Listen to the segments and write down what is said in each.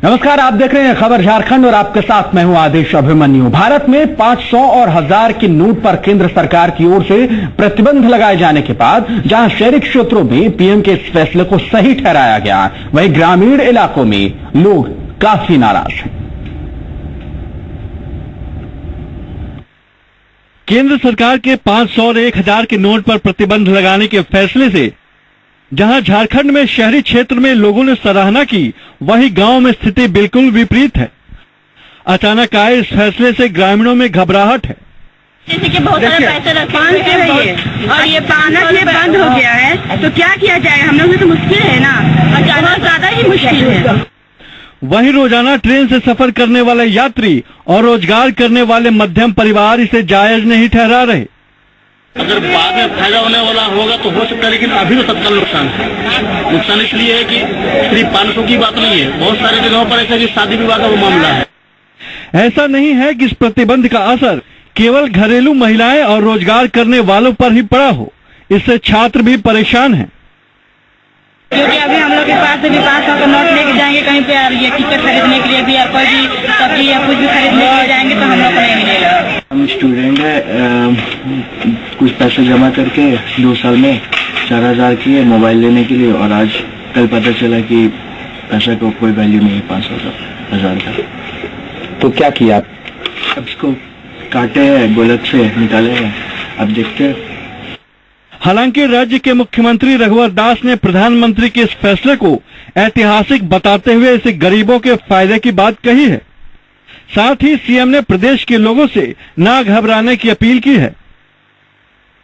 नमस्कार, आप देख रहे हैं खबर झारखंड और आपके साथ मैं हूं आदेश अभिमन्यु। भारत में 500 और 1000 के नोट पर केंद्र सरकार की ओर से प्रतिबंध लगाए जाने के बाद जहां शहरी क्षेत्रों में पीएम के इस फैसले को सही ठहराया गया, वहीं ग्रामीण इलाकों में लोग काफी नाराज हैं। केंद्र सरकार के 500 और 1000 के नोट पर प्रतिबंध लगाने के फैसले से जहां झारखंड में शहरी क्षेत्र में लोगों ने सराहना की, वहीं गांव में स्थिति बिल्कुल विपरीत है। अचानक आए इस फैसले से ग्रामीणों में घबराहट है। जैसे कि बहुत सारे पैसे रखे और ये अचानक ये बंद हो गया है, तो क्या किया जाएगा? हम लोग तो मुश्किल है ना, अचानक ज्यादा ही मुश्किल है। वहीं रोजाना ट्रेन से सफर करने वाले यात्री और रोजगार करने वाले मध्यम परिवार इसे जायज नहीं ठहरा रहे। अगर बाद में फायदा होने वाला होगा तो हो सकता है, लेकिन अभी तो तत्काल नुकसान है। नुकसान इसलिए है कि सिर्फ 500 की बात नहीं है, बहुत सारे जगहों पर ऐसा कि शादी विवाह का वो मामला है। ऐसा नहीं है कि इस प्रतिबंध का असर केवल घरेलू महिलाएं और रोजगार करने वालों पर ही पड़ा हो, इससे छात्र भी परेशान हैं। क्योंकि अभी हम लोग के पास भी 500 का नोट लेके जाएंगे कहीं पे ये टिकट खरीदने के लिए भी, या कोई भी सब्जी या कुछ भी खरीदने के लिए जाएंगे तो हम लोग को नहीं मिलेगा। हम स्टूडेंट है, कुछ पैसे जमा करके 2 साल में 4000 किए मोबाइल लेने के लिए, और आज कल पता चला कि पैसा को कोई वैल्यू नहीं है 500 का 1000 का। तो क्या किया आप? अब इसको काटे हैं, गोलक से निकाले हैं, अब देखते हैं। हालांकि राज्य के मुख्यमंत्री रघुवर दास ने प्रधानमंत्री के इस फैसले को ऐतिहासिक बताते हुए इसे गरीबों के फायदे की बात कही है। साथ ही सीएम ने प्रदेश के लोगों से ना घबराने की अपील की है।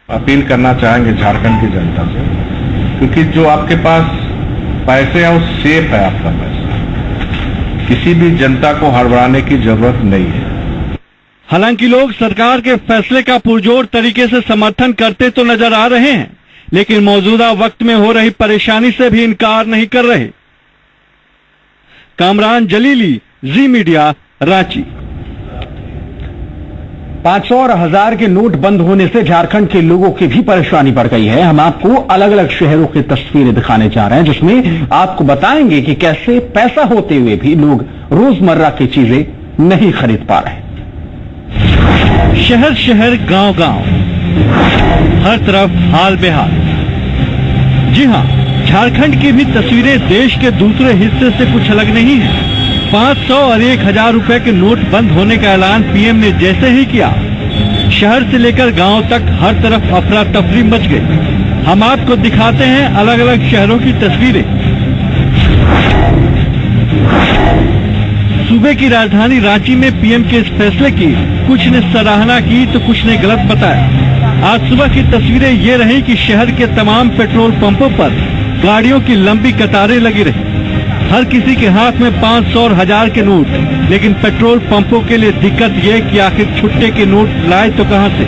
अपील करना चाहेंगे झारखंड की जनता से, क्योंकि जो आपके पास पैसे हैं वो सेफ है, आपका पैसा, किसी भी जनता को हड़बड़ाने की जरूरत नहीं है। हालांकि लोग सरकार के फैसले का पुरजोर तरीके से समर्थन करते तो नजर आ रहे हैं, लेकिन मौजूदा वक्त में हो रही परेशानी से भी इनकार नहीं कर रहे। कामरान जलीली, जी मीडिया, रांची। 500 और 1000 के नोट बंद होने से झारखंड के लोगों की भी परेशानी बढ़ गई है। हम आपको अलग अलग शहरों की तस्वीरें दिखाने जा रहे हैं, जिसमें आपको बताएंगे कि कैसे पैसा होते हुए भी लोग रोजमर्रा की चीजें नहीं खरीद पा रहे। शहर शहर, गांव गांव, हर तरफ हाल बेहाल। जी हां, झारखंड की भी तस्वीरें देश के दूसरे हिस्से से कुछ अलग नहीं है। 500 और 1000 रुपए के नोट बंद होने का ऐलान पीएम ने जैसे ही किया, शहर से लेकर गांव तक हर तरफ अफरा तफरी मच गई। हम आपको दिखाते हैं अलग अलग शहरों की तस्वीरें। सूबे की राजधानी रांची में पीएम के इस फैसले की कुछ ने सराहना की तो कुछ ने गलत बताया। आज सुबह की तस्वीरें ये रही कि शहर के तमाम पेट्रोल पंपों पर गाड़ियों की लंबी कतारें लगी रही। हर किसी के हाथ में 500 और 1000 के नोट, लेकिन पेट्रोल पंपों के लिए दिक्कत ये कि आखिर छुट्टे के नोट लाए तो कहां से।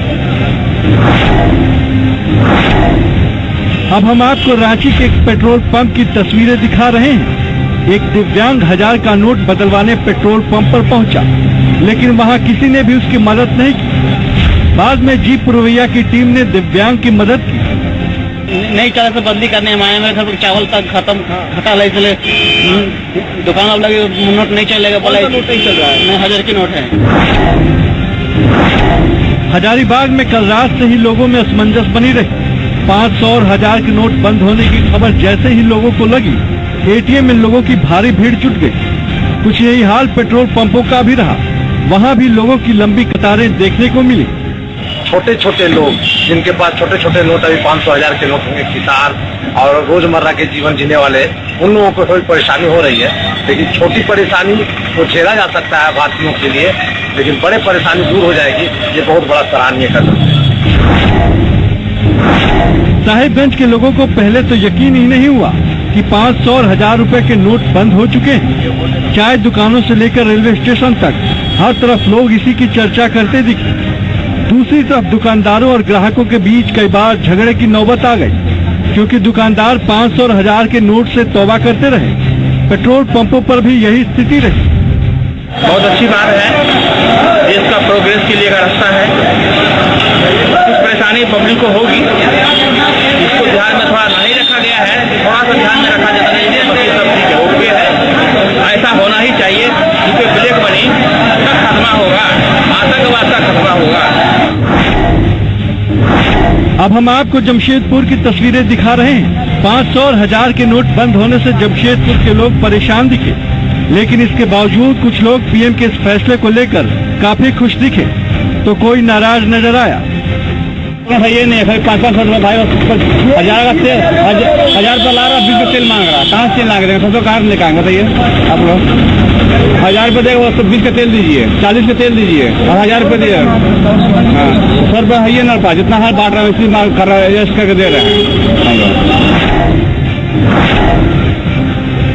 अब हम आपको रांची के एक पेट्रोल पंप की तस्वीरें दिखा रहे हैं। एक दिव्यांग 1000 का नोट बदलवाने पेट्रोल पंप पर पहुंचा, लेकिन वहां किसी ने भी उसकी मदद नहीं की। बाद में जीप पुरवैया की टीम ने दिव्यांग की मदद की। नई तरह से बदली करने में आए, मेरे घर चावल तक खत्म खटा ले, इसलिए दुकान अब लगे नोट नहीं चलेगा, बोला नोट नहीं चल रहा है, नहीं 1000 की नोट है। हजारीबाग में कल रात से ही लोगों में असमंजस बनी रही। 500 और 1000 के नोट बंद होने की खबर जैसे ही लोगों को लगी, एटीएम में लोगों की भारी भीड़ जुट गई। कुछ यही हाल पेट्रोल पंपों का भी रहा, वहां भी लोगों की लंबी कतारें देखने को मिली। छोटे छोटे लोग जिनके पास छोटे छोटे नोट, अभी 500 1000 के नोट होंगे, किसान और रोजमर्रा के जीवन जीने वाले, उन लोगों को थोड़ी परेशानी हो रही है। लेकिन छोटी परेशानी को झेला जा सकता है भारतीयों के लिए, लेकिन बड़े परेशानी दूर हो जाएगी, ये बहुत बड़ा सराहनीय कदम है। साहिबगंज के लोगों को पहले तो यकीन ही नहीं हुआ कि 500 और 1000 रुपए के नोट बंद हो चुके हैं। चाय दुकानों से लेकर रेलवे स्टेशन तक हर तरफ लोग इसी की चर्चा करते दिखे। दूसरी तरफ दुकानदारों और ग्राहकों के बीच कई बार झगड़े की नौबत आ गई, क्योंकि दुकानदार 500 और 1000 के नोट से तौबा करते रहे। पेट्रोल पंपों पर भी यही स्थिति रही। बहुत अच्छी बात है, देश का प्रोग्रेस के लिए का रास्ता है। कुछ परेशानी पब्लिक को होगी, इसको ध्यान में थोड़ा नहीं रखा गया है, थोड़ा सा ध्यान में रखा जाता है, बाकी सब ठीक है, ओके है, ऐसा होना ही चाहिए। अब हम आपको जमशेदपुर की तस्वीरें दिखा रहे हैं। 500 और 1000 के नोट बंद होने से जमशेदपुर के लोग परेशान दिखे, लेकिन इसके बावजूद कुछ लोग पीएम के इस फैसले को लेकर काफी खुश दिखे तो कोई नाराज नजर आया। ये नहीं है 500 रुपए भाई, 1000 का तेल 1000 रुपये ला रहा, 20 का तेल मांग रहा, कहाँ से तेल मांग रहे हैं? तो कहाँ से लेकर आएंगे बताइए आप लोग? 1000 रुपये देगा तो 20 का तेल दीजिए, 40 का तेल दीजिए और 1000 रुपये दिए। हाँ 100 रुपये है ये ना पास, जितना हाल बांट रहा है इसी मांग कर रहा है, एडजस्ट करके दे रहे हैं।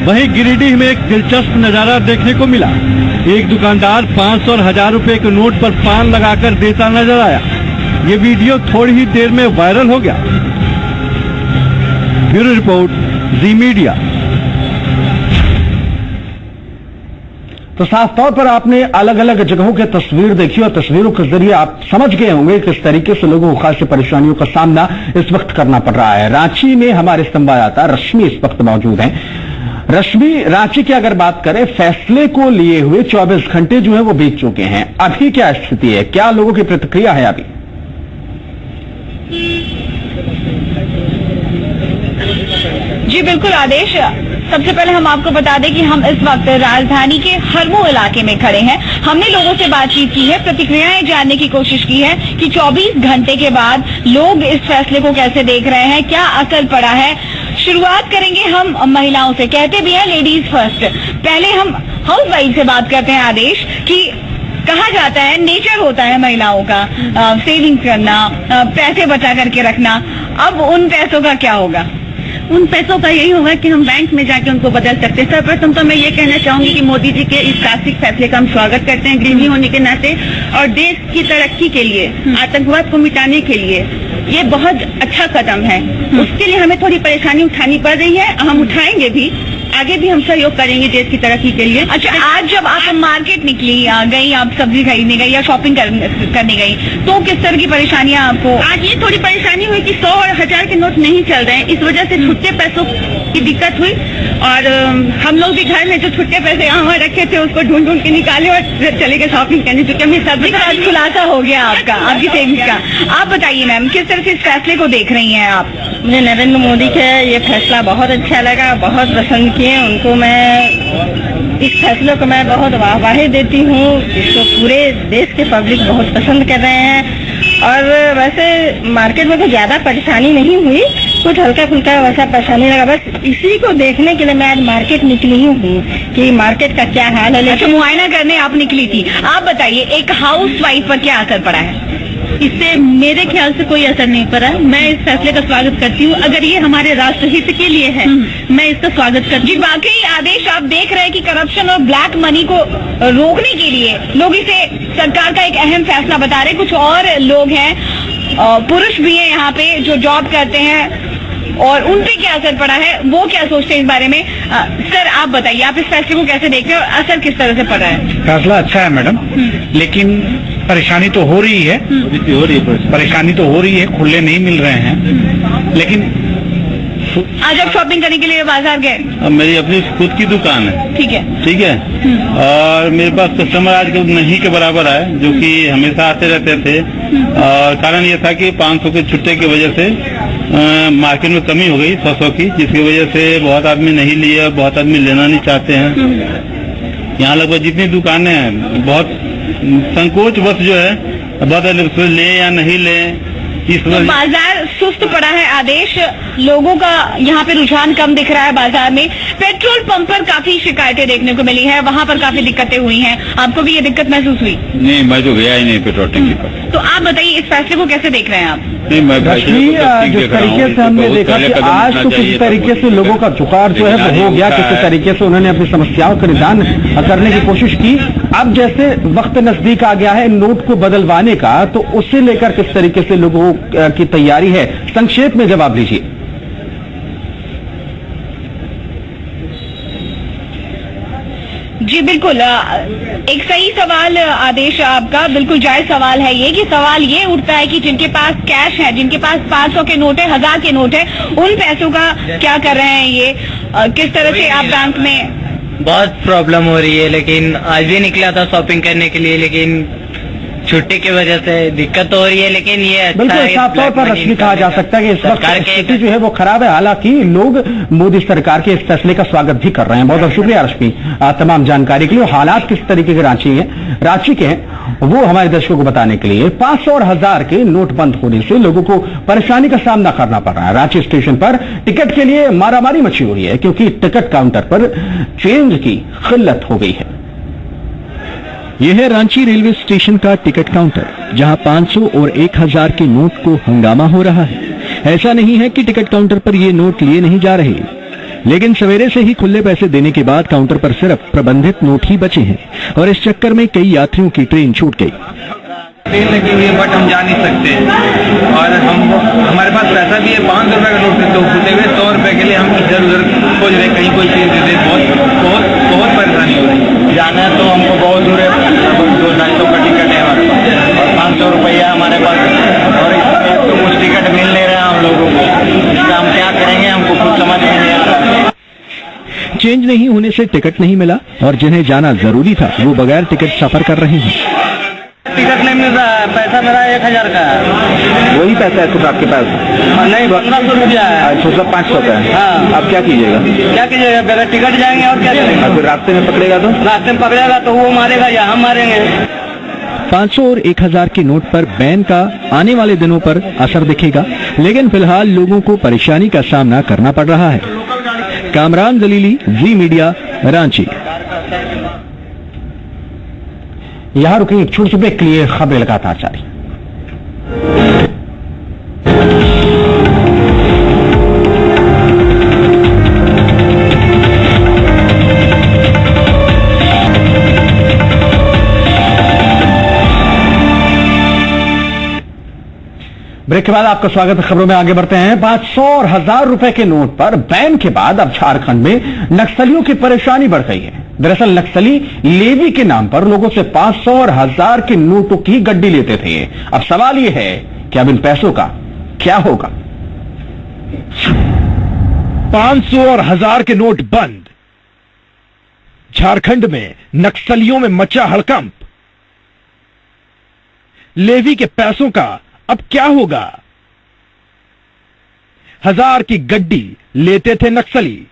वहीं गिरिडीह में एक दिलचस्प नजारा देखने को मिला। एक दुकानदार 500 और 1000 रुपए के नोट पर पान लगाकर देता नजर आया। ये वीडियो थोड़ी ही देर में वायरल हो गया। ब्यूरो रिपोर्ट, जी मीडिया। तो साफ तौर पर आपने अलग अलग जगहों की तस्वीर देखी और तस्वीरों के जरिए आप समझ गए होंगे किस तरीके से लोगों को खासी परेशानियों का सामना इस वक्त करना पड़ रहा है। रांची में हमारे संवाददाता रश्मि इस वक्त मौजूद हैं। रश्मि, रांची की अगर बात करें, फैसले को लिए हुए 24 घंटे जो है वो बीत चुके हैं, अभी क्या स्थिति है, क्या लोगों की प्रतिक्रिया है अभी? जी बिल्कुल आदेश, सबसे पहले हम आपको बता दें कि हम इस वक्त राजधानी के हरमो इलाके में खड़े हैं। हमने लोगों से बातचीत की है, प्रतिक्रियाएं जानने की कोशिश की है कि 24 घंटे के बाद लोग इस फैसले को कैसे देख रहे हैं, क्या असर पड़ा है। शुरुआत करेंगे हम महिलाओं से, कहते भी हैं लेडीज फर्स्ट। पहले हम हाउस वाइफ से बात करते हैं आदेश कि कहा जाता है नेचर होता है महिलाओं का सेविंग करना, पैसे बचा करके रखना। अब उन पैसों का क्या होगा? उन पैसों का यही होगा कि हम बैंक में जाके उनको बदल सकते हैं। सर्वप्रथम तो मैं ये कहना चाहूंगी कि मोदी जी के इस ड्रास्टिक फैसले का हम स्वागत करते हैं गृहिणी होने के नाते, और देश की तरक्की के लिए, आतंकवाद को मिटाने के लिए ये बहुत अच्छा कदम है। उसके लिए हमें थोड़ी परेशानी उठानी पड़ रही है, हम उठाएंगे भी, आगे भी हम सहयोग करेंगे देश की तरक्की के लिए। अच्छा, आज जब आप मार्केट निकली गई, आप सब्जी खरीदने गई या शॉपिंग करने गई, तो किस तरह की परेशानियां आपको? आज ये थोड़ी परेशानी हुई कि 100 और 1000 के नोट नहीं चल रहे हैं, इस वजह से छुट्टे पैसों की दिक्कत हुई। और हम लोग भी घर में जो छुट्टे पैसे यहाँ रखे थे उसको ढूंढ ढूंढ के निकाले और चले गए शॉपिंग करने, चुके हमें सब्जी का आज खुलासा हो गया आपका, आपकी सेविंग्स का। आप बताइए मैम, किस तरह से इस फैसले को देख रही हैं आप? मुझे नरेंद्र मोदी का ये फैसला बहुत अच्छा लगा, बहुत पसंद किए उनको। मैं इस फैसले को मैं बहुत वाहवाही देती हूँ, इसको पूरे देश के पब्लिक बहुत पसंद कर रहे हैं। और वैसे मार्केट में तो ज्यादा परेशानी नहीं हुई, कुछ हल्का फुल्का वैसा परेशानी लगा, बस इसी को देखने के लिए मैं आज मार्केट निकली हूँ कि मार्केट का क्या हाल है। अच्छा, मुआयना करने आप निकली थी। आप बताइए, एक हाउस वाइफ पर क्या असर पड़ा है? इससे मेरे ख्याल से कोई असर नहीं पड़ा। मैं इस फैसले का स्वागत करती हूँ, अगर ये हमारे राष्ट्रहित के लिए है मैं इसका स्वागत करती हूँ। वाकई आदेश, आप देख रहे हैं कि करप्शन और ब्लैक मनी को रोकने के लिए लोग इसे सरकार का एक अहम फैसला बता रहे हैं। कुछ और लोग हैं, पुरुष भी हैं यहाँ पे जो जॉब करते हैं, और उन पे क्या असर पड़ा है, वो क्या सोचते हैं इस बारे में? सर आप बताइए, आप इस फैसले को कैसे देखते हैं और असर किस तरह से पड़ा है? फैसला अच्छा है मैडम, लेकिन परेशानी तो हो रही है, परेशानी तो हो रही है, खुले नहीं मिल रहे हैं। लेकिन आज आप शॉपिंग करने के लिए बाजार गए? मेरी अपनी खुद की दुकान है। ठीक है, ठीक है। और मेरे पास कस्टमर आज नहीं के बराबर आए, जो कि हमेशा आते रहते थे। और कारण ये था कि 500 के छुट्टे की वजह से मार्केट में कमी हो गई 100 की, जिसकी वजह से बहुत आदमी नहीं लिए, बहुत आदमी लेना नहीं चाहते हैं। यहाँ लगभग जितनी दुकानें हैं, बहुत संकोच बस जो है, बहुत ले या नहीं ले, इस तो बाजार सुस्त पड़ा है आदेश, लोगों का यहाँ पे रुझान कम दिख रहा है बाजार में। पेट्रोल पंप पर काफी शिकायतें देखने को मिली है, वहाँ पर काफी दिक्कतें हुई हैं। आपको भी ये दिक्कत महसूस हुई? नहीं, मैं तो गया ही नहीं पेट्रोल टंकी पर। तो आप बताइए, इस फैसले को कैसे देख रहे हैं आप? नहीं, मैं जिस तरीके से हमने देखा कि आज तो किसी तरीके से लोगों का झुकाव जो है वो हो गया, किसी तरीके से उन्होंने अपनी समस्याओं का निदान करने की कोशिश की। अब जैसे वक्त नजदीक आ गया है नोट को बदलवाने का, तो उसे लेकर किस तरीके से लोगों की तैयारी है, संक्षेप में जवाब दीजिए। जी बिल्कुल, एक सही सवाल आदेश आपका, बिल्कुल जायज सवाल है ये, कि सवाल ये उठता है कि जिनके पास कैश है, जिनके पास 500 के नोट है, 1000 के नोट है, उन पैसों का क्या कर रहे हैं ये? किस तरह से आप बैंक में? बहुत प्रॉब्लम हो रही है, लेकिन आज भी निकला था शॉपिंग करने के लिए, लेकिन छुट्टी की वजह से दिक्कत तो हो रही है, लेकिन ये अच्छा बिल्कुल है, साफ तौर पर रश्मि कहा जा सकता है कि इस वक्त सरकार के स्थिति जो है वो खराब है। हालांकि लोग मोदी सरकार के इस फैसले का स्वागत भी कर रहे हैं। बहुत बहुत शुक्रिया रश्मि तमाम जानकारी के लिए। हालात किस तरीके के रांची के हैं वो हमारे दर्शकों को बताने के लिए 500 और 1000 के नोट बंद होने से लोगों को परेशानी का सामना करना पड़ रहा है। रांची स्टेशन पर टिकट के लिए मारामारी मची हुई है क्योंकि टिकट काउंटर पर चेंज की किल्लत हो गई है। यह है रांची रेलवे स्टेशन का टिकट काउंटर, जहां 500 और 1000 के नोट को हंगामा हो रहा है। ऐसा नहीं है कि टिकट काउंटर पर ये नोट लिए नहीं जा रहे, लेकिन सवेरे से ही खुले पैसे देने के बाद काउंटर पर सिर्फ प्रबंधित नोट ही बचे हैं और इस चक्कर में कई यात्रियों की ट्रेन छूट गई। ट्रेन लगी हुई है बट हम जा नहीं सकते और हमारे पास पैसा भी है, 500 रुपए का नोट तो फूटे हुए 100 रुपए के लिए हम इधर उधर खोज रहे, कहीं कोई चीज दे दे। बहुत परेशानी हो रही है। जाना है तो हमको बहुत दूर है, 200-250 का टिकट है हमारे पास और 500 रुपया हमारे पास और इसमें तो कुछ टिकट मिल नहीं रहा हम लोगों को। इसका हम क्या करेंगे, हमको कुछ समझ में नहीं आ रहा। चेंज नहीं होने से टिकट नहीं मिला और जिन्हें जाना जरूरी था वो बगैर टिकट सफर कर रहे हैं। टिकट नहीं मिल रहा है, पैसा मेरा 1000 का है। वही पैसा है सिर्फ आपके पास? नहीं, 1500 रुपया है। अच्छा, सब 500 का है। हाँ। आप क्या कीजिएगा? क्या कीजिएगा, बगैर टिकट जाएंगे और क्या करेंगे? फिर रास्ते में पकड़ेगा तो? रास्ते में पकड़ेगा तो वो मारेगा या हम मारेंगे। 500 और 1000 के नोट पर बैन का आने वाले दिनों पर असर दिखेगा, लेकिन फिलहाल लोगों को परेशानी का सामना करना पड़ रहा है। कामरान जलीली, जी मीडिया, रांची। यहां रुकेंगे एक छोटे से ब्रेक के लिए, खबरें लगातार जारी। ब्रेक के बाद आपका स्वागत है। खबरों में आगे बढ़ते हैं। 500 और 1000 रुपए के नोट पर बैन के बाद अब झारखंड में नक्सलियों की परेशानी बढ़ गई है। दरअसल नक्सली लेवी के नाम पर लोगों से 500 और 1000 के नोटों की गड्डी लेते थे। अब सवाल यह है कि अब इन पैसों का क्या होगा। 500 और 1000 के नोट बंद। झारखंड में नक्सलियों में मचा हड़कंप। लेवी के पैसों का अब क्या होगा? 1000 की गड्डी लेते थे नक्सली,